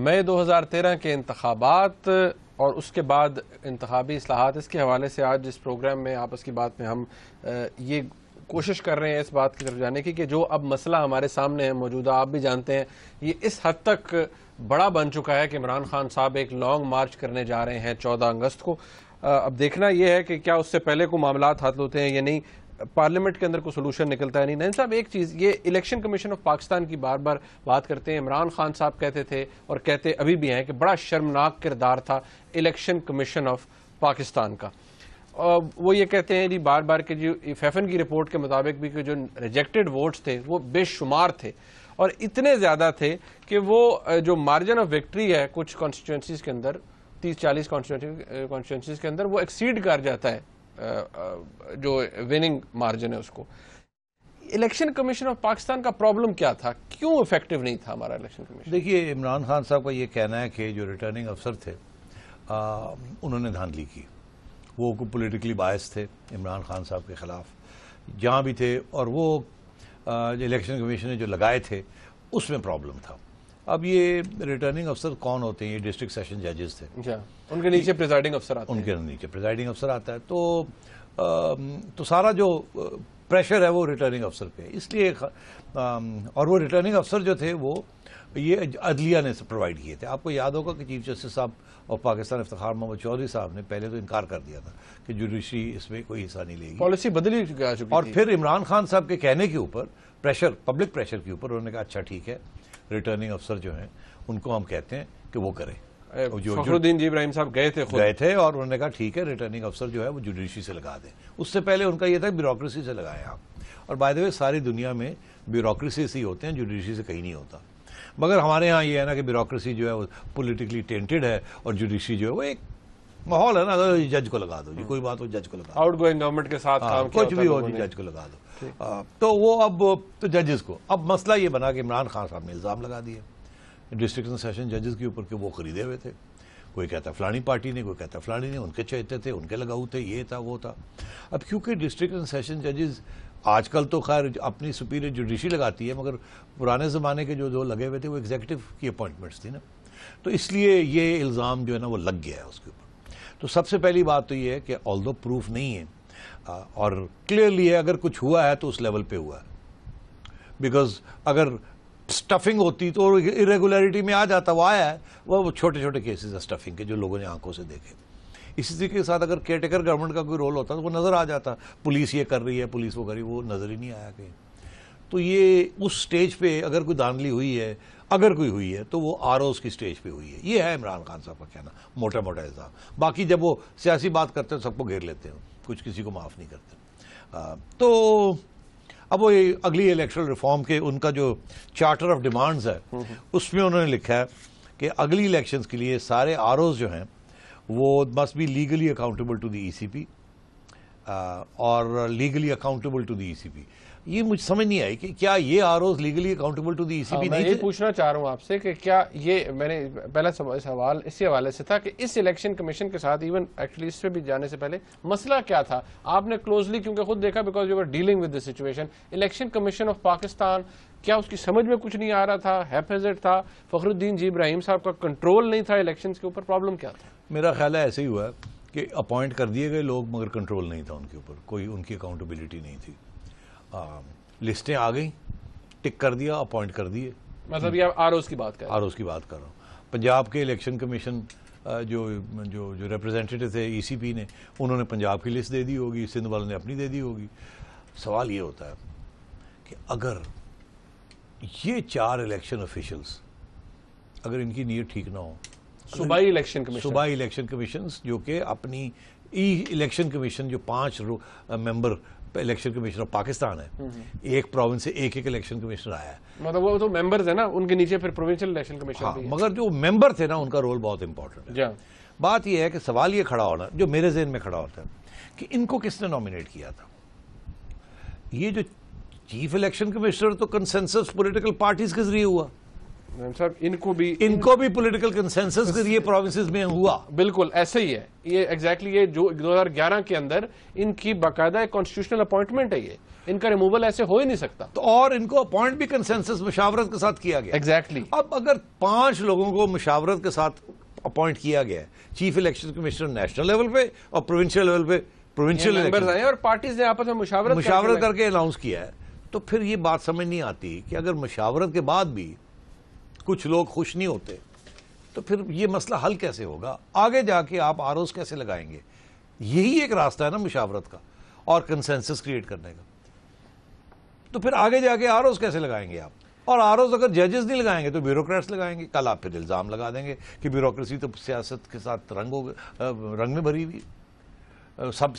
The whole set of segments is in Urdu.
مئی 2013 کے انتخابات اور اس کے بعد انتخابی اصلاحات، اس کے حوالے سے آج اس پروگرام میں آپس کی بات میں ہم یہ کوشش کر رہے ہیں اس بات کی طرف جانے کی کہ جو اب مسئلہ ہمارے سامنے ہے موجودہ، آپ بھی جانتے ہیں یہ اس حد تک بڑا بن چکا ہے کہ عمران خان صاحب ایک لانگ مارچ کرنے جا رہے ہیں 14 اگست کو۔ اب دیکھنا یہ ہے کہ کیا اس سے پہلے کو معاملات حل ہوتے ہیں یا نہیں، پارلیمنٹ کے اندر کوئی سولوشن نکلتا ہے نہیں۔ نعیم صاحب ایک چیز، یہ الیکشن کمیشن آف پاکستان کی بار بار بات کرتے ہیں، عمران خان صاحب کہتے تھے اور کہتے ابھی بھی ہیں کہ بڑا شرمناک کردار تھا الیکشن کمیشن آف پاکستان کا۔ وہ یہ کہتے ہیں جی بار بار کہ جو فیفن کی رپورٹ کے مطابق بھی کہ جو ریجیکٹڈ ووٹس تھے وہ بے شمار تھے اور اتنے زیادہ تھے کہ وہ جو مارجن آف وکٹری ہے کچھ کانسٹیچوئنسیز کے اندر، 30-40 کانسٹیچوئنسیز کے اندر، وہ ایکسیڈ کر جاتا ہے جو وننگ مارجن ہے اس کو۔ الیکشن کمیشن آف پاکستان کا پرابلم کیا تھا؟ کیوں افیکٹو نہیں تھا ہمارا الیکشن کمیشن؟ دیکھیے، عمران خان صاحب کا یہ کہنا ہے کہ جو ریٹرننگ افسر تھے انہوں نے دھاندلی کی، وہ پولیٹیکلی بائس تھے عمران خان صاحب کے خلاف جہاں بھی تھے، اور وہ الیکشن کمیشن نے جو لگائے تھے اس میں پرابلم تھا۔ اب یہ ریٹرننگ افسر کون ہوتے ہیں؟ یہ ڈسٹرکٹ سیشن ججز تھے، ان کے نیچے پریزائڈنگ افسر آتے ہیں، ان کے نیچے پریزائڈنگ افسر آتا ہے، تو سارا جو پریشر ہے وہ ریٹرننگ افسر پہ، اس لیے اور وہ ریٹرننگ افسر جو تھے وہ یہ عدلیہ نے پرووائڈ کیے تھے۔ آپ کو یاد ہوگا کہ چیف جسٹس صاحب اور پاکستان افتخار محمد چودھری صاحب نے پہلے تو انکار کر دیا تھا کہ جوڈیشری اس میں کوئی حصہ نہیں لے گی، پالیسی بدلی جا چکی، اور پھر عمران خان صاحب کے کہنے کے اوپر پریشر، پبلک پریشر کے اوپر انہوں نے کہا اچھا ٹھیک ہے، ریٹرننگ افسر جو ہیں ان کو ہم کہتے ہیں کہ وہ کریں۔ فخر الدین جی ابراہیم صاحب گئے تھے اور انہوں نے کہا ٹھیک ہے، ریٹرننگ افسر جو ہے وہ جوڈیشری سے لگا دیں۔ اس سے پہلے ان کا یہ تھا بیوروکریسی سے لگائیں آپ، اور بائی دا وے ساری دنیا میں بیوروکریسی سے ہی ہوتے ہیں، جوڈیشری سے کہیں نہیں ہوتا۔ مگر ہمارے ہاں یہ ہے نا کہ بیوروکریسی جو ہے وہ پولیٹیکلی ٹینٹڈ ہے، اور جوڈیشری جو ہے وہ ایک ماحول ہے نا، جج کو لگا دو جی، کوئی بات ہو جج کو لگا دو، آؤٹ گوئنگ گورنمنٹ کے ساتھ کام کچھ بھی ہو جی جج کو لگا دو۔ تو وہ اب تو ججز کو، اب مسئلہ یہ بنا کہ عمران خان صاحب نے الزام لگا دیا ڈسٹرکٹ سیشن ججز کے اوپر کہ وہ خریدے ہوئے تھے، کوئی کہتا فلانی پارٹی نے، کوئی کہتا فلانی نے، ان کے چہتے تھے، ان کے لگاؤ تھے، یہ تھا وہ تھا۔ اب کیونکہ ڈسٹرکٹ سیشن ججز آج کل تو خیر اپنی سپیریئر جوڈیشری لگاتی ہے، مگر پرانے زمانے کے جو لگے ہوئے تھے وہ ایگزیکٹو کی اپوائنٹمنٹس تھی نا، تو اس لیے یہ الزام جو ہے نا وہ لگ گیا ہے اس کے اوپر۔ تو سب سے پہلی بات تو یہ ہے کہ آلدو پروف نہیں ہے اور کلیئرلی ہے، اگر کچھ ہوا ہے تو اس لیول پہ ہوا ہے، بیکاز اگر سٹفنگ ہوتی تو irregularity میں آ جاتا، وہ آیا ہے، وہ چھوٹے چھوٹے کیسز ہیں سٹفنگ کے جو لوگوں نے آنکھوں سے دیکھے۔ اسی طریقے کے ساتھ اگر کیئر ٹیکر گورنمنٹ کا کوئی رول ہوتا تو وہ نظر آ جاتا، پولیس یہ کر رہی ہے، پولیس وہ کر رہی ہے، وہ نظر ہی نہیں آیا کہیں۔ تو یہ اس سٹیج پہ اگر کوئی دھاندلی ہوئی ہے، اگر کوئی ہوئی ہے تو وہ ROs کی سٹیج پہ ہوئی ہے، یہ ہے عمران خان صاحب کا کہنا، موٹا موٹا الزام۔ باقی جب وہ سیاسی بات کرتے ہیں سب کو گھیر لیتے ہیں، کچھ کسی کو معاف نہیں کرتے۔ تو اب وہ اگلی الیکشنل ریفارم کے ان کا جو چارٹر آف ڈیمانڈز ہے اس میں انہوں نے لکھا ہے کہ اگلی الیکشنز کے لیے سارے ROs جو ہیں وہ must be legally accountable to the ECP اور legally accountable to the ECP۔ یہ مجھے سمجھ نہیں آئی کہ کیا یہ ROs legally accountable to the ECP نہیں تھے؟ میں یہ پوچھنا چاہ رہا ہوں آپ سے کہ کیا یہ، میں نے پہلا سوال اسی حوالے سے تھا کہ اس الیکشن کمیشن کے ساتھ ایون ایکچولی اس پہ بھی جانے سے پہلے مسئلہ کیا تھا؟ آپ نے کلوزلی کیونکہ خود دیکھا، because you are dealing with the situation, election commission of Pakistan کیا اس کی سمجھ میں کچھ نہیں آ رہا تھا، ہیپیزٹ تھا، فخر الدین جی ابراہیم صاحب کا کنٹرول نہیں تھا الیکشنز کے اوپر، پرابلم کیا تھا؟ میرا خیال ہے ایسے ہی ہوا کہ اپوائنٹ کر دیے گئے لوگ مگر کنٹرول نہیں تھا ان کے اوپر، کوئی ان کی اکاؤنٹیبلٹی نہیں تھی۔ لسٹیں آ گئیں، ٹک کر دیا، اپوائنٹ کر دیے۔ مطلب یہ ROs کی بات کر رہا ہوں، ROs کی بات کر رہا ہوں۔ پنجاب کے الیکشن کمیشن جو ریپرزینٹیٹو تھے ECP نے، انہوں نے پنجاب کی لسٹ دے دی ہوگی، سندھ والوں نے اپنی دے دی ہوگی۔ سوال یہ ہوتا ہے کہ اگر یہ 4 الیکشن آفیشلز اگر ان کی نیت ٹھیک نہ ہو، صوبائی الیکشن کمیشنز جو کہ اپنی الیکشن کمیشن جو 5 ممبر الیکشن کمیشن آف پاکستان ہے، ایک پروونس سے ایک الیکشن کمیشنر آیا ہے، مطلب وہ تو ممبرز ہیں نا، ان کے نیچے پھر پروونشل الیکشن کمیشن بھی ہے، مگر جو ممبر تھے نا ان کا رول بہت امپورٹنٹ ہے۔ بات یہ ہے کہ سوال یہ کھڑا ہونا جو میرے ذہن میں کھڑا ہوتا ہے کہ ان کو کس نے نامینیٹ کیا تھا؟ یہ جو چیف الیکشن کمشنر تو کنسنسس پولیٹیکل پارٹیز کے ذریعے ہوا، صاحب ان کو بھی پولیٹیکل کنسنسس کے لیے پروونسز میں ہوا. بالکل ایسے ہی ہے یہ ایگزیکٹلی. یہ جو 2011 کے اندر ان کی باقاعدہ ایک کانسٹیٹیوشنل اپوائنٹمنٹ ہے, یہ ان کا ریموول ایسے ہو ہی نہیں سکتا. تو اور ان کو اپوائنٹ بھی کنسنسس مشاورت کے ساتھ کیا گیا. ایگزیکٹلی. اب اگر 5 لوگوں کو مشاورت کے ساتھ اپوائنٹ کیا گیا ہے, chief election commissioner national level پہ اور پروونشل لیول پہ پروونشل ممبرز آئے اور پارٹیز نے آپس میں مشاورت کر کے اناؤنس کیا ہے, تو پھر یہ بات سمجھ نہیں آتی کہ اگر مشاورت کے بعد بھی کچھ لوگ خوش نہیں ہوتے تو پھر یہ مسئلہ حل کیسے ہوگا؟ آگے جا کے آپ آروز کیسے لگائیں گے؟ یہی ایک راستہ ہے نا مشاورت کا اور کنسنسس کریٹ کرنے کا. تو پھر آگے جا کے آروز کیسے لگائیں گے آپ؟ اور آروز اگر ججز نہیں لگائیں گے تو بیوروکریٹس لگائیں گے. کل آپ پھر الزام لگا دیں گے کہ بیوروکریسی تو سیاست کے ساتھ رنگ میں بھری ہوئی, سب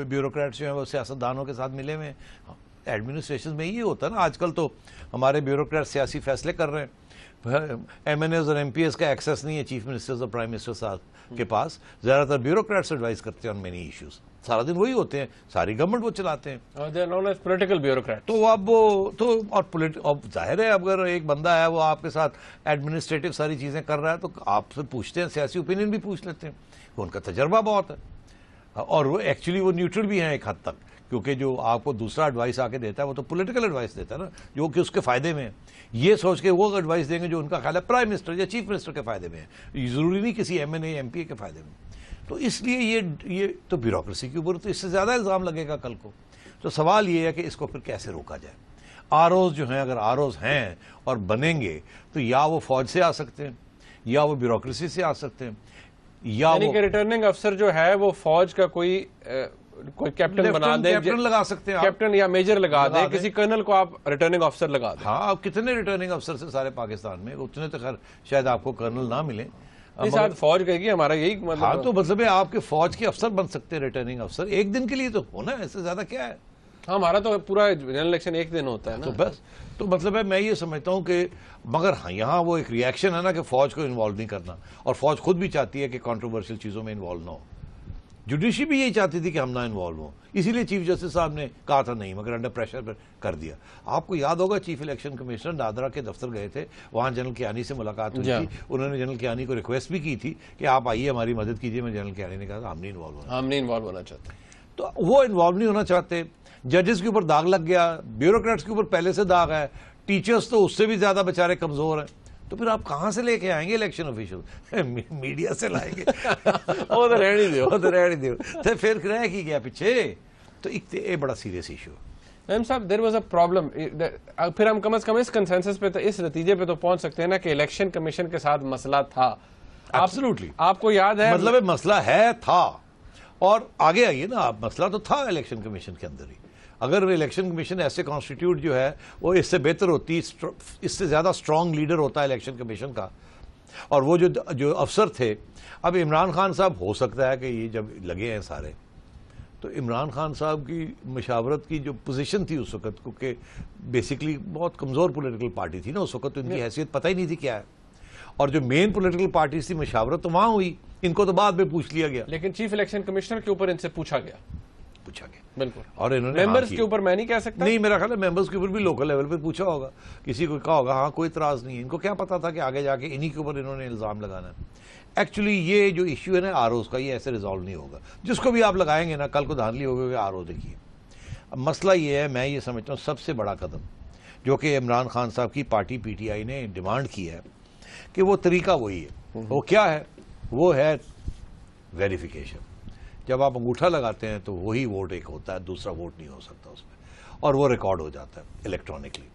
بیوروکریٹس جو ہیں وہ سیاستدانوں کے ساتھ ملے ہوئے ہیں. ایڈمنسٹریشن میں یہ ہوتا ہے نا, آج کل تو ہمارے بیوروکریٹ سیاسی فیصلے کر رہے ہیں, ایم این ایز اور ایم پی ایس کا ایکسیس نہیں ہے چیف منسٹرز اور پرائم منسٹر صاحب کے پاس. زیادہ تر بیوروکریٹس ایڈوائز کرتے ہیں آن مینی ایشوز, سارا دن وہی ہوتے ہیں, ساری گورنمنٹ وہ چلاتے ہیں. Political bureaucrat. تو اب اور ظاہر ہے اگر ایک بندہ ہے وہ آپ کے ساتھ ایڈمنسٹریٹو ساری چیزیں کر رہا ہے تو آپ سے پوچھتے ہیں, سیاسی اوپینین بھی پوچھ لیتے ہیں, ان کا تجربہ بہت ہے اور وہ ایکچولی وہ نیوٹرل بھی ہیں ایک حد تک, کیونکہ جو آپ کو دوسرا ایڈوائس آ کے دیتا ہے وہ تو پولیٹیکل ایڈوائس دیتا ہے نا, جو کہ اس کے فائدے میں ہے. یہ سوچ کے وہ ایڈوائس دیں گے جو ان کا خیال ہے پرائم منسٹر یا چیف منسٹر کے فائدے میں ہے, ضروری نہیں کسی MNA MPA کے فائدے میں. تو اس لیے یہ تو بیوروکریسی کے اوپر تو اس سے زیادہ الزام لگے گا کل کو. تو سوال یہ ہے کہ اس کو پھر کیسے روکا جائے. آروز جو ہیں, اگر آروز ہیں اور بنیں گے تو یا وہ فوج سے آ سکتے ہیں یا وہ بیوروکریسی سے آ سکتے ہیں, یا یعنی کہ ریٹرننگ افسر جو ہے وہ فوج کا کوئی کیپٹن بنا دیں, کیپٹن لگا سکتے ہیں, کیپٹن یا میجر لگا دیں, کسی کرنل کو آپ ریٹرننگ افسر لگا دیں. ہاں, اب کتنے ریٹرننگ افسر سے سارے پاکستان میں, اتنے تو خیر شاید آپ کو کرنل نہ ملیں. فوج کہے گی ہمارا یہی مطلب. ہاں, تو مطلب ہے آپ کے فوج کے افسر بن سکتے ہیں ریٹرننگ افسر, ایک دن کے لیے تو ہونا ہے, اس سے زیادہ کیا ہے. ہمارا تو پورا جنرل الیکشن ایک دن ہوتا ہے نا. تو بس, تو مطلب ہے میں یہ سمجھتا ہوں کہ مگر ہاں یہاں وہ ایک ری ایکشن ہے نا کہ فوج کو انوالو نہیں کرنا, اور فوج خود بھی چاہتی ہے کہ کنٹروورشل چیزوں میں انوالو نہ ہو. جوڈیشری بھی یہی چاہتی تھی کہ ہم نہ انوالو ہوں, اسی لیے چیف جسٹس صاحب نے کہا تھا نہیں, مگر انڈر پریشر پر کر دیا. آپ کو یاد ہوگا چیف الیکشن کمشنر نادرا کے دفتر گئے تھے, وہاں جنرل کیانی سے ملاقات ہوئی تھی, انہوں نے جنرل کیانی کو ریکویسٹ بھی کی تھی کہ آپ آئیے ہماری مدد کیجیے. میں جنرل کیانی نے کہا تھا ہم نہیں انوالو ہونا چاہتے. تو وہ انوالو نہیں ہونا چاہتے. ججز کے اوپر داغ لگ گیا, بیوروکریٹس کے اوپر پہلے سے داغ ہے, ٹیچرز تو اس سے بھی زیادہ بیچارے کمزور ہیں. تو پھر آپ کہاں سے لے کے آئیں گے الیکشن آفیشل؟ میڈیا سے لائیں گے. وہ تو رہنے دیو تو پھر رہ کی گیا پیچھے. تو ایک بڑا سیریس ایشو ہے. میم صاحب, دیر واز اے پرابلم. پھر ہم کم از کم اس کنسنسس پہ, اس نتیجے پہ تو پہنچ سکتے ہیں نا کہ الیکشن کمیشن کے ساتھ مسئلہ تھا. ایبسولوٹلی. آپ کو یاد ہے, مطلب مسئلہ ہے تھا, اور آگے آئیے نا آپ, مسئلہ تو تھا الیکشن کمیشن کے اندر ہی. اگر الیکشن کمیشن ایسے کانسٹیٹیوٹ جو ہے وہ اس سے بہتر ہوتی, اس سے زیادہ اسٹرانگ لیڈر ہوتا ہے الیکشن کمیشن کا, اور وہ جو افسر تھے, اب عمران خان صاحب ہو سکتا ہے کہ یہ جب لگے ہیں سارے, تو عمران خان صاحب کی مشاورت کی جو پوزیشن تھی اس وقت, کیونکہ بیسکلی بہت کمزور پولیٹیکل پارٹی تھی نا اس وقت, تو ان کی حیثیت پتہ ہی نہیں تھی کیا ہے, اور جو مین پولیٹیکل پارٹیز تھی مشاورت تو وہاں ہوئی, ان کو تو بعد میں پوچھ لیا گیا. لیکن چیف الیکشن کمشنر کے اوپر ان سے پوچھا گیا. بالکل. اور انہوں نے ممبرز کے اوپر میں نہیں کہہ سکتا. نہیں, میرا خیال ہے ممبرز کے اوپر بھی لوکل لیول پہ پوچھا ہوگا, کسی کو کہا ہوگا, ہاں کوئی اعتراض نہیں ہے. ان کو کیا پتا تھا کہ آگے جا کے انہی کے اوپر انہوں نے الزام لگانا ہے. ایکچولی یہ جو ایشو ہے نا آروز کا, یہ ایسے ریزالو نہیں ہوگا. جس کو بھی آپ لگائیں گے نا, کل کو دھاندلی ہوگی کہ آرو دیکھیے. اب مسئلہ یہ ہے, میں یہ سمجھتا ہوں سب سے بڑا قدم جو کہ عمران خان صاحب کی پارٹی پی ٹی آئی نے ڈیمانڈ کی ہے کہ وہ طریقہ وہی ہے. وہ کیا ہے؟ وہ ہے ویریفیکیشن. جب آپ انگوٹھا لگاتے ہیں تو وہی ووٹ ایک ہوتا ہے, دوسرا ووٹ نہیں ہو سکتا اس میں, اور وہ ریکارڈ ہو جاتا ہے الیکٹرانکلی.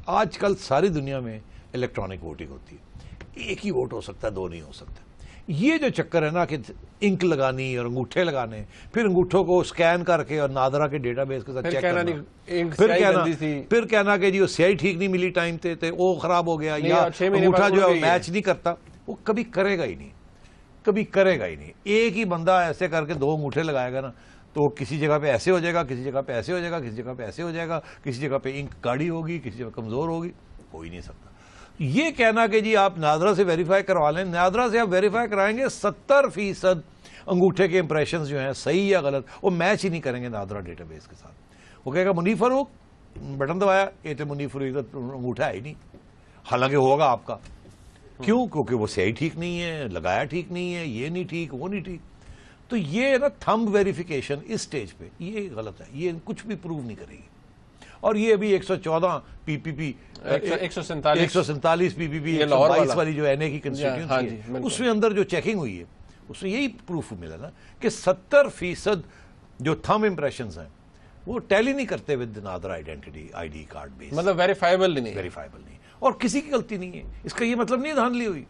آج کل ساری دنیا میں الیکٹرانک ووٹنگ ہوتی ہے, ایک ہی ووٹ ہو سکتا ہے, دو نہیں ہو سکتے. یہ جو چکر ہے نا کہ انک لگانی اور انگوٹھے لگانے, پھر انگوٹھوں کو اسکین کر کے اور نادرا کے ڈیٹا بیس کے ساتھ چیک کرنا, پھر کہنا کہ جی وہ سیاہی ٹھیک نہیں ملی ٹائم تے, وہ خراب ہو گیا, یا انگوٹھا جو ہے میچ نہیں کرتا, وہ کبھی کرے گا ہی نہیں, کبھی کرے گا ہی نہیں. ایک ہی بندہ ایسے کر کے 2 انگوٹھے لگائے گا نا, تو کسی جگہ پہ ایسے ہو جائے گا, کسی جگہ پہ ایسے ہو جائے گا, کسی جگہ پہ ایسے ہو جائے گا, کسی جگہ پہ انک گاڑی ہوگی, کسی جگہ کمزور ہوگی, ہو ہی نہیں سکتا. یہ کہنا کہ جی آپ نادرا سے ویریفائی کروا لیں, نادرا سے آپ ویریفائی کرائیں گے 70% انگوٹھے کے امپریشنز جو ہیں صحیح یا غلط, وہ میچ ہی نہیں کریں گے نادرا ڈیٹا بیس کے ساتھ. وہ کہے گا منیف فاروق, بٹن دبایا, یہ تو منیف فاروق انگوٹھا ہے ہی نہیں. حالانکہ ہوگا آپ کا. کیوں؟ کیونکہ وہ صحیح ٹھیک نہیں ہے, لگایا ٹھیک نہیں ہے, یہ نہیں ٹھیک, وہ نہیں ٹھیک. تو یہ نا تھمب ویریفیکیشن اس سٹیج پہ یہ غلط ہے, یہ کچھ بھی پروو نہیں کرے گی. اور یہ ابھی 114 پی پی پی 147 پی پی پی 122 والی جو این اے کی کنسٹیٹیوئنسی ہے اس میں اندر جو چیکنگ ہوئی ہے اس میں یہی پروف ملا نا کہ 70% جو تھم امپریشنز ہیں وہ ٹیلی نہیں کرتے with NADRA identity ID card base, مطلب ویریفائبل نہیں, اور کسی کی غلطی نہیں ہے. اس کا یہ مطلب نہیں دھاندلی ہوئی,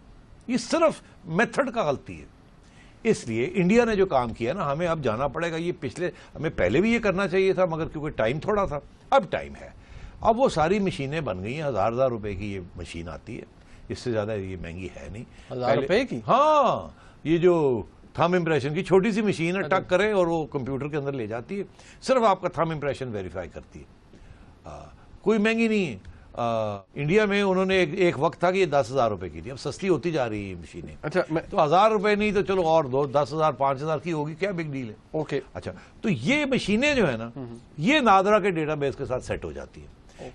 یہ صرف میتھڈ کا غلطی ہے. اس لیے انڈیا نے جو کام کیا نا, ہمیں اب جانا پڑے گا. یہ ہمیں پہلے بھی یہ کرنا چاہیے تھا مگر کیونکہ ٹائم تھوڑا تھا, اب ٹائم ہے. اب وہ ساری مشینیں بن گئی ہیں, 1000 روپے کی یہ مشین آتی ہے, اس سے زیادہ یہ مہنگی ہے نہیں. 1000 روپے کی؟ ہاں, یہ جو تھم امپریشن کی چھوٹی سی مشین ہے, ٹک کرے اور وہ کمپیوٹر کے اندر لے جاتی ہے, صرف آپ کا تھم امپریشن ویریفائی کرتی ہے. کوئی مہنگی نہیں ہے. انڈیا میں انہوں نے ایک وقت تھا کہ یہ 10,000 روپے کی تھی, اب سستی ہوتی جا رہی ہے مشینیں. اچھا, تو 1000 روپے نہیں تو چلو اور 10,000 5,000 کی ہوگی, کیا بگ ڈیل ہے. اوکے, اچھا, تو یہ مشینیں جو ہے نا یہ نادرا کے ڈیٹا بیس کے ساتھ سیٹ ہو جاتی ہے.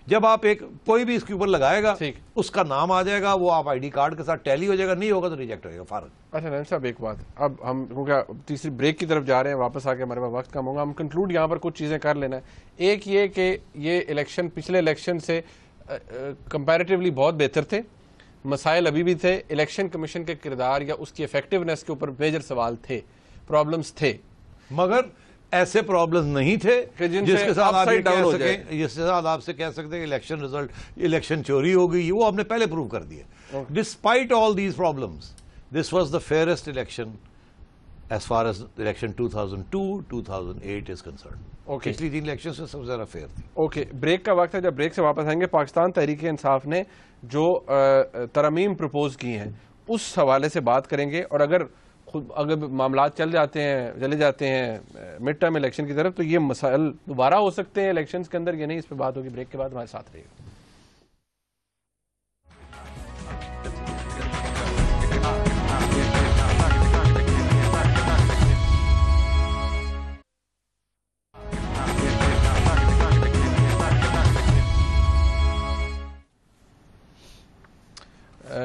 جب آپ کوئی بھی اس کے اوپر لگائے گا اس کا نام آ جائے گا, وہ آپ آئی ڈی کارڈ کے ساتھ ٹیلی ہو جائے گا, نہیں ہوگا تو ریجیکٹ ہو جائے گا, فارغ. اچھا نعیم صاحب ایک بات, اب ہم کیونکہ تیسری بریک کی طرف جا رہے ہیں, واپس آ کے ہمارے پاس وقت کم ہوگا, ہم کنکلوڈ یہاں پر کچھ چیزیں کر لینا ہے. ایک یہ کہ یہ الیکشن پچھلے الیکشن سے کمپیریٹیولی بہت بہتر تھے, مسائل ابھی بھی تھے, الیکشن کمیشن کے کردار یا اس کی ایفیکٹونیس کے اوپر میجر سوال تھے, پرابلمز تھے, مگر ایسے پرابلمز نہیں تھے جس کے ساتھ آپ سے کہہ سکتے کہ الیکشن رزلٹ, الیکشن چوری ہو گئی, وہ آپ نے پہلے پروو کر دیا. Despite all these problems this was the fairest election as far as election 2002-2008 is concerned. پچھلی 3 الیکشن سے سب سے زیادہ فیئر تھی. اوکے, بریک کا وقت ہے, جب بریک سے واپس آئیں گے پاکستان تحریک انصاف نے جو ترامیم پروپوز کی ہیں اس حوالے سے بات کریں گے, اور اگر معاملات چلے جاتے ہیں مڈ ٹرم الیکشن کی طرف تو یہ مسائل دوبارہ ہو سکتے ہیں الیکشنز کے اندر یا نہیں, اس پہ بات ہوگی. بریک کے بعد ہمارے ساتھ رہیے گا.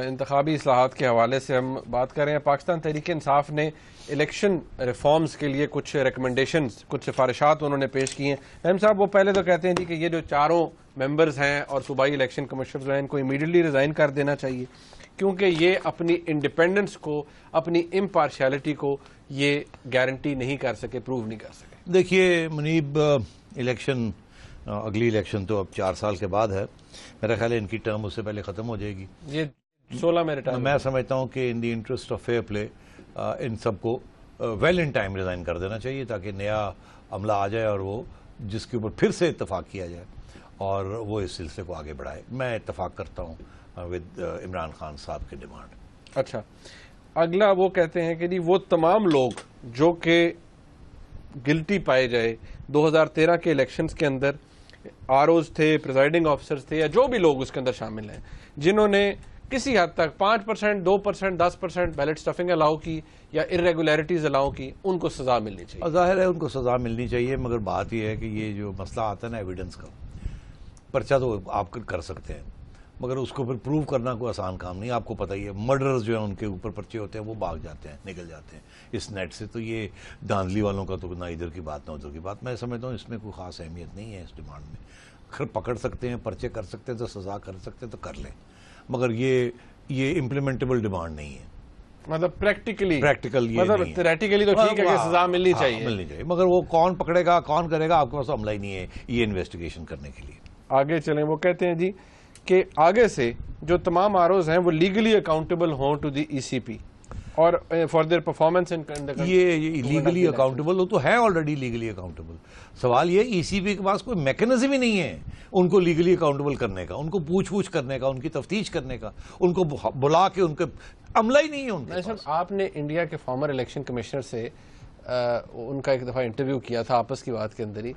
انتخابی اصلاحات کے حوالے سے ہم بات کر رہے ہیں. پاکستان تحریک انصاف نے الیکشن ریفارمز کے لیے کچھ ریکمنڈیشنز, کچھ سفارشات انہوں نے پیش کی ہیں. نعیم صاحب وہ پہلے تو کہتے ہیں جی کہ یہ جو 4 ممبرز ہیں اور صوبائی الیکشن کمشنرز ہیں ان کو امیڈیٹلی ریزائن کر دینا چاہیے کیونکہ یہ اپنی انڈیپینڈنس کو, اپنی امپارشیلٹی کو یہ گارنٹی نہیں کر سکے, پروو نہیں کر سکے. دیکھیے منیب, الیکشن اگلی الیکشن تو اب 4 سال کے بعد ہے, میرا خیال ہے ان کی ٹرم اس سے پہلے ختم ہو جائے گی. یہ 16 میں ریٹائر. میں سمجھتا ہوں کہ in the interest of fair play ان سب کو ویل ان ٹائم ریزائن کر دینا چاہیے تاکہ نیا عملہ آ جائے اور وہ جس کے اوپر پھر سے اتفاق کیا جائے اور وہ اس سلسلے کو آگے بڑھائے. میں اتفاق کرتا ہوں ود عمران خان صاحب کی ڈیمانڈ. اچھا, اگلا وہ کہتے ہیں کہ جی وہ تمام لوگ جو کہ گلٹی پائے جائے 2013 کے الیکشنز کے اندر, آر اوز تھے, پریزائڈنگ آفیسرز تھے یا جو بھی لوگ اس کے اندر شامل ہیں, جنہوں نے کسی حد تک 5%, 2%, 10% بیلٹ سٹفنگ الاؤ کی یا ارریگولیرٹیز الاؤ کی, ان کو سزا ملنی چاہیے. ظاہر ہے ان کو سزا ملنی چاہیے, مگر بات یہ ہے کہ یہ جو مسئلہ آتا ہے نا ایویڈنس کا, پرچہ تو آپ کر سکتے ہیں مگر اس کو پھر پروو کرنا کوئی آسان کام نہیں. آپ کو پتہ ہی ہے مرڈرز جو ہیں ان کے اوپر پرچے ہوتے ہیں, وہ بھاگ جاتے ہیں, نکل جاتے ہیں اس نیٹ سے. تو یہ دھاندلی والوں کا تو نہ ادھر کی بات نہ ادھر کی بات. میں سمجھتا ہوں اس میں کوئی خاص اہمیت نہیں ہے اس ڈیمانڈ میں. اگر پکڑ سکتے ہیں, پرچے کر سکتے ہیں تو سزا کر سکتے ہیں تو کر لیں, مگر یہ امپلیمنٹیبل ڈیمانڈ نہیں ہے. مطلب پریکٹیکلی مطلب تھیوریٹیکلی تو ٹھیک ہے کہ سزا ملنی چاہیے, مگر وہ کون پکڑے گا, کون کرے گا, آپ کے پاس عملہ ہی نہیں ہے یہ انویسٹیگیشن کرنے کے لیے. آگے چلیں, وہ کہتے ہیں جی کہ آگے سے جو تمام آروز ہیں وہ لیگلی اکاؤنٹیبل ہوں ٹو دی ای سی پی اور فار دیئر پرفارمنس. یہ لیگلی اکاؤنٹیبل تو ہے, آلریڈی لیگلی اکاؤنٹیبل. سوال یہ ای سی پی کے پاس کوئی میکنزم ہی نہیں ہے ان کو لیگلی اکاؤنٹیبل کرنے کا, ان کو پوچھ کرنے کا, ان کی تفتیش کرنے کا, ان کو بلا کے ان کے عملہ ہی نہیں ہے ان کے پاس. آپ نے انڈیا کے فارمر الیکشن کمشنر سے ان کا ایک دفعہ انٹرویو کیا تھا آپس کی بات کے اندر ہی.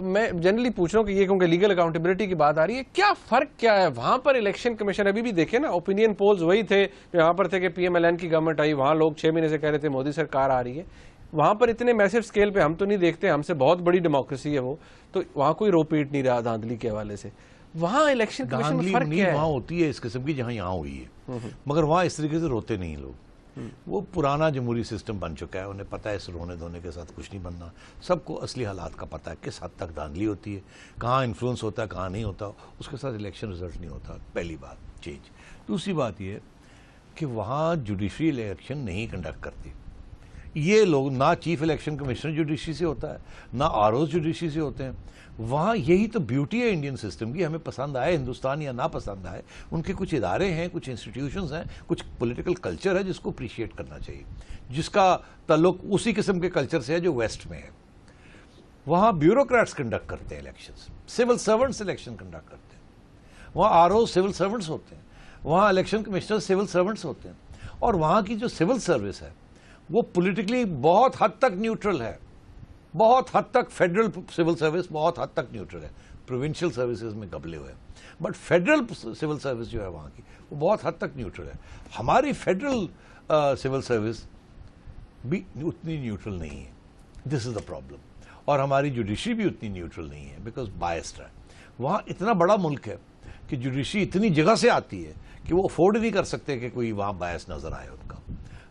میں جنرلی پوچھ رہا ہوں کہ یہ کیونکہ لیگل اکاؤنٹیبلٹی کی بات آ رہی ہے, کیا فرق کیا ہے وہاں پر الیکشن کمیشن؟ ابھی بھی دیکھیں نا, اوپینین پولز وہی تھے جو یہاں پر تھے کہ پی ایم ایل این کی گورنمنٹ آئی, وہاں لوگ 6 مہینے سے کہہ رہے تھے مودی سرکار آ رہی ہے. وہاں پر اتنے میسو اسکیل پہ ہم تو نہیں دیکھتے, ہم سے بہت بڑی ڈیموکریسی ہے وہ, تو وہاں کوئی رو پیٹ نہیں رہا دھاندلی کے حوالے سے. وہاں الیکشن کمیشن میں فرق کیا ہے؟ وہاں ہوتی ہے اس قسم کی جہاں یہاں ہوئی ہے، مگر وہاں اس طریقے سے روتے نہیں لوگ. وہ پرانا جمہوری سسٹم بن چکا ہے، انہیں پتہ ہے اس رونے دھونے کے ساتھ کچھ نہیں بننا. سب کو اصلی حالات کا پتہ ہے، کس حد تک دھاندلی ہوتی ہے، کہاں انفلوئنس ہوتا ہے، کہاں نہیں ہوتا، اس کے ساتھ الیکشن رزلٹ نہیں ہوتا. پہلی بات چینج. دوسری بات یہ کہ وہاں جوڈیشری الیکشن نہیں کنڈکٹ کرتی. یہ لوگ نہ چیف الیکشن کمشنر جوڈیشری سے ہوتا ہے، نہ آر اوز جوڈیشری سے ہوتے ہیں. وہاں یہی تو بیوٹی ہے انڈین سسٹم کی. ہمیں پسند آئے ہندوستان یا نہ پسند آئے، ان کے کچھ ادارے ہیں، کچھ انسٹیٹیوشنز ہیں، کچھ پولیٹیکل کلچر ہے جس کو اپریشیٹ کرنا چاہیے، جس کا تعلق اسی قسم کے کلچر سے ہے جو ویسٹ میں ہے. وہاں بیوروکریٹس کنڈکٹ کرتے ہیں elections, civil servants election conduct کرتے ہیں. وہاں آر او سول سرونٹس ہوتے ہیں، وہاں الیکشن کمشنر سول سرونٹس ہوتے ہیں. اور وہاں کی جو سول سروس ہے وہ پولیٹیکلی بہت حد تک نیوٹرل ہے، بہت حد تک. فیڈرل سول سروس بہت حد تک نیوٹرل ہے، پروونشل سروسز میں گبلے ہوئے ہیں، بٹ فیڈرل سول سروس جو ہے وہاں کی وہ بہت حد تک نیوٹرل ہے. ہماری فیڈرل سول سروس بھی اتنی نیوٹرل نہیں ہے. دس از دا پرابلم. اور ہماری جوڈیشری بھی اتنی نیوٹرل نہیں ہے بیکاز بائسڈ ہے. وہاں اتنا بڑا ملک ہے کہ جوڈیشری اتنی جگہ سے آتی ہے کہ وہ افورڈ نہیں کر سکتے کہ کوئی وہاں بائس نظر آئے ان کا.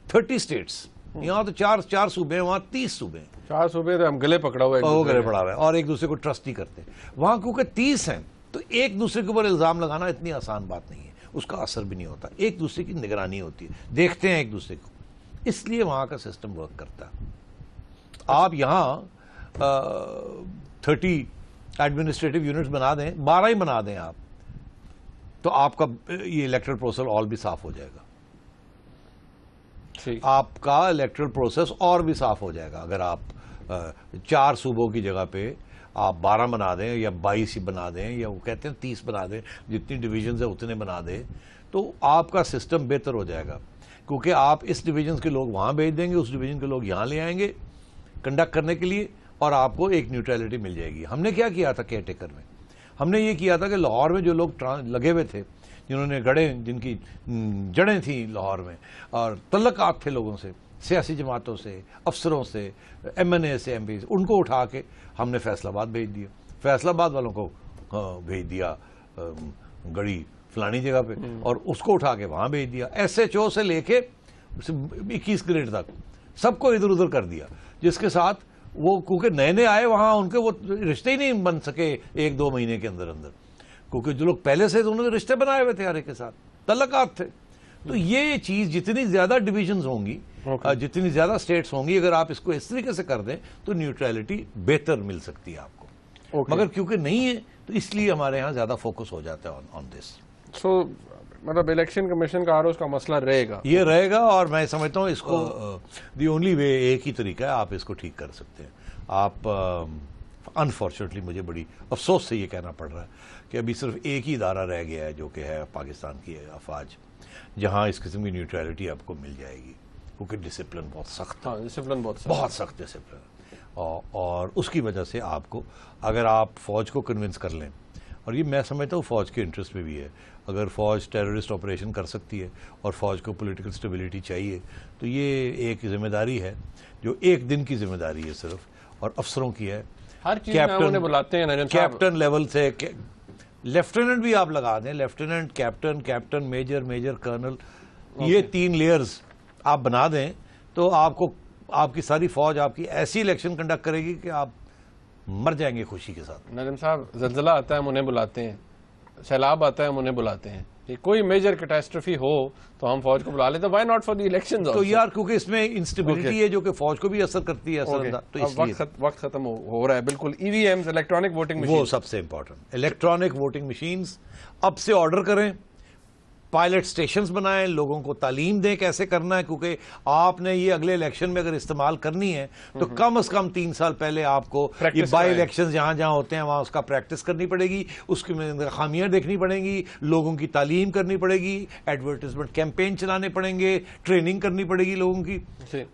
30 اسٹیٹس، یہاں تو چار صوبے ہیں، وہاں 30 صوبے ہیں. 4 صوبے تو ہم گلے پکڑا ہوا ہے، گلے پڑا ہوا ہے اور ایک دوسرے کو ٹرسٹ نہیں کرتے. وہاں کیونکہ 30 ہیں تو ایک دوسرے کے اوپر الزام لگانا اتنی آسان بات نہیں ہے، اس کا اثر بھی نہیں ہوتا. ایک دوسرے کی نگرانی ہوتی ہے، دیکھتے ہیں ایک دوسرے کو، اس لیے وہاں کا سسٹم ورک کرتا ہے. آپ یہاں 30 ایڈمنسٹریٹو یونٹس بنا دیں، 12 ہی بنا دیں آپ، تو آپ کا یہ الیکٹرل پروسیس اور بھی صاف ہو جائے گا. آپ کا الیکٹرل پروسیس اور بھی صاف ہو جائے گا اگر آپ 4 صوبوں کی جگہ پہ آپ 12 بنا دیں یا 22 بنا دیں یا وہ کہتے ہیں 30 بنا دیں، جتنی ڈویژنز ہیں اتنے بنا دیں، تو آپ کا سسٹم بہتر ہو جائے گا. کیونکہ آپ اس ڈویژنز کے لوگ وہاں بھیج دیں گے، اس ڈویژن کے لوگ یہاں لے آئیں گے کنڈکٹ کرنے کے لیے، اور آپ کو ایک نیوٹرلٹی مل جائے گی. ہم نے کیا کیا تھا کیئر ٹیکر میں؟ ہم نے یہ کیا تھا کہ لاہور میں جو لوگ لگے ہوئے تھے، جنہوں نے جن کی جڑیں تھیں لاہور میں اور تعلقات تھے لوگوں سے، سیاسی جماعتوں سے، افسروں سے، ایم این اے سے، ایم پی سے، ان کو اٹھا کے ہم نے فیصل آباد بھیج دیا. فیصل آباد والوں کو بھیج دیا گڑی فلانی جگہ پہ، اور اس کو اٹھا کے وہاں بھیج دیا. ایس ایچ او سے لے کے 21 گریڈ تک سب کو ادھر ادھر کر دیا، جس کے ساتھ وہ کیونکہ نئے نئے آئے وہاں، ان کے وہ رشتے ہی نہیں بن سکے 1-2 مہینے کے اندر اندر، کیونکہ جو لوگ پہلے سے انہوں نے رشتے بنائے ہوئے تھے ہر ایک کے ساتھ، تعلقات تھے. تو یہ چیز جتنی زیادہ ڈویژنز ہوں گی، جتنی زیادہ اسٹیٹس ہوں گی، اگر آپ اس کو اس طریقے سے کر دیں تو نیوٹرلٹی بہتر مل سکتی ہے آپ کو. مگر کیونکہ نہیں ہے تو اس لیے ہمارے ہاں زیادہ فوکس ہو جاتا ہے آن دس. سو مطلب الیکشن کمیشن کا آروز کا مسئلہ رہے گا، یہ رہے گا. اور میں سمجھتا ہوں اس کو دی اونلی وے، ایک ہی طریقہ ہے آپ اس کو ٹھیک کر سکتے ہیں. آپ انفارچونیٹلی مجھے بڑی افسوس سے یہ کہنا پڑ رہا ہے کہ ابھی صرف ایک ہی ادارہ رہ گیا ہے جو کہ ہے پاکستان کی افواج، جہاں اس قسم کی نیوٹرلٹی آپ کو مل جائے گی، کیونکہ ڈسپلن بہت سخت ہے، ڈسپلن بہت سخت ڈسپلن. اور اس کی وجہ سے آپ کو، اگر آپ فوج کو کنونس کر لیں، اور یہ میں سمجھتا ہوں فوج کے انٹرسٹ میں بھی ہے، اگر فوج ٹیررسٹ آپریشن کر سکتی ہے اور فوج کو پولیٹیکل سٹیبلٹی چاہیے، تو یہ ایک ذمہ داری ہے جو ایک دن کی ذمہ داری ہے صرف، اور افسروں کی ہے. ہر چیز میں انہیں بلاتے ہیں کیپٹن لیول سے، لیفٹیننٹ بھی آپ لگا دیں، لیفٹیننٹ، کیپٹن، میجر، کرنل، یہ 3 لیئرز آپ بنا دیں تو آپ کو، آپ کی ساری فوج آپ کی ایسی الیکشن کنڈکٹ کرے گی کہ آپ مر جائیں گے خوشی کے ساتھ. نظم صاحب، زلزلہ آتا ہے ہم انہیں بلاتے ہیں، سیلاب آتا ہے ہم انہیں بلاتے ہیں، کوئی میجر کیٹاسٹرفی ہو تو ہم فوج کو بلا لیتے ہیں. Why not for the elections? تو یار کیونکہ اس میں انسٹیبلٹی ہے جو کہ فوج کو بھی اثر کرتی ہے، تو اس لیے وقت ختم ہو رہا ہے. بالکل. ای وی ایم، الیکٹرانک ووٹنگ مشین، وہ سب سے امپورٹنٹ. الیکٹرانک ووٹنگ مشینز اب سے آرڈر کریں، پائلٹ سٹیشنز بنائیں، لوگوں کو تعلیم دیں کیسے کرنا ہے، کیونکہ آپ نے یہ اگلے الیکشن میں اگر استعمال کرنی ہے تو کم از کم 3 سال پہلے آپ کو یہ بائی الیکشن جہاں جہاں ہوتے ہیں وہاں اس کا پریکٹس کرنی پڑے گی، اس کے اندر خامیاں دیکھنی پڑیں گی، لوگوں کی تعلیم کرنی پڑے گی، ایڈورٹیزمنٹ کیمپین چلانے پڑیں گے، ٹریننگ کرنی پڑے گی لوگوں کی.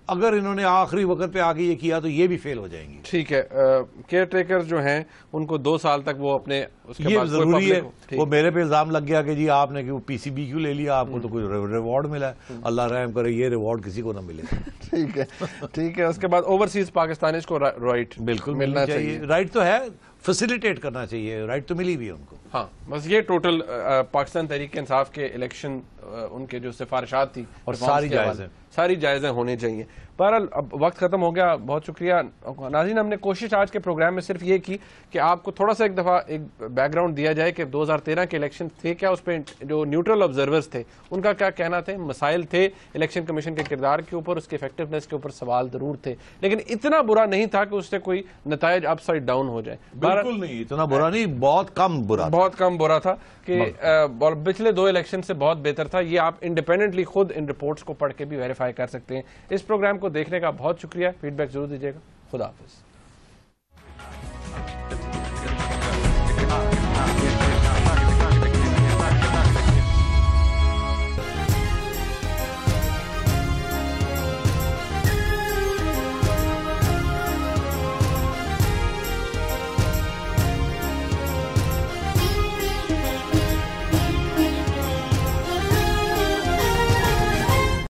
اگر انہوں نے آخری وقت پہ آگے یہ کیا تو یہ بھی فیل ہو جائیں گی. ٹھیک ہے. کیئر ٹیکر جو ہیں ان کو 2 سال تک وہ اپنے، یہ ضروری ہے. وہ میرے پہ الزام لگ گیا کہ جی آپ نے پی سی بی کیوں لے لیا، آپ کو تو کوئی ریوارڈ ملا ہے. اللہ رحم کرے یہ ریوارڈ کسی کو نہ ملے. ٹھیک ہے. اس کے بعد اوورسیز پاکستانیز کو رائٹ بالکل ملنا چاہیے. رائٹ تو ہے، فیسیلیٹیٹ کرنا چاہیے، رائٹ تو ملی ہوئی ہے ان کو. ہاں بس یہ ٹوٹل پاکستان تحریک انصاف کے الیکشن ان کے جو سفارشات تھی اور ساری جائزیں ہونی چاہیے. بہرحال اب وقت ختم ہو گیا، بہت شکریہ ناظرین. ہم نے کوشش آج کے پروگرام میں صرف یہ کی کہ آپ کو تھوڑا سا ایک دفعہ ایک بیک گراؤنڈ دیا جائے کہ 2013 کے الیکشن تھے کیا، اس پہ جو نیوٹرل آبزرورز تھے ان کا کیا کہنا تھے، مسائل تھے الیکشن کمیشن کے کردار کے اوپر، اس کے افیکٹونیس کے اوپر سوال ضرور تھے، لیکن اتنا برا نہیں تھا کہ اس سے کوئی نتائج اپ سائڈ ڈاؤن ہو جائے. بالکل نہیں، اتنا برا نہیں، بہت کم برا تھا کہ پچھلے 2 الیکشن سے بہت بہتر تھا. یہ آپ انڈیپینڈنٹلی خود ان رپورٹس کو پڑھ کے بھی ویریفائی کر سکتے ہیں. اس پروگرام کو دیکھنے کا بہت شکریہ، فیڈ بیک ضرور دیجیے گا. خدا حافظ.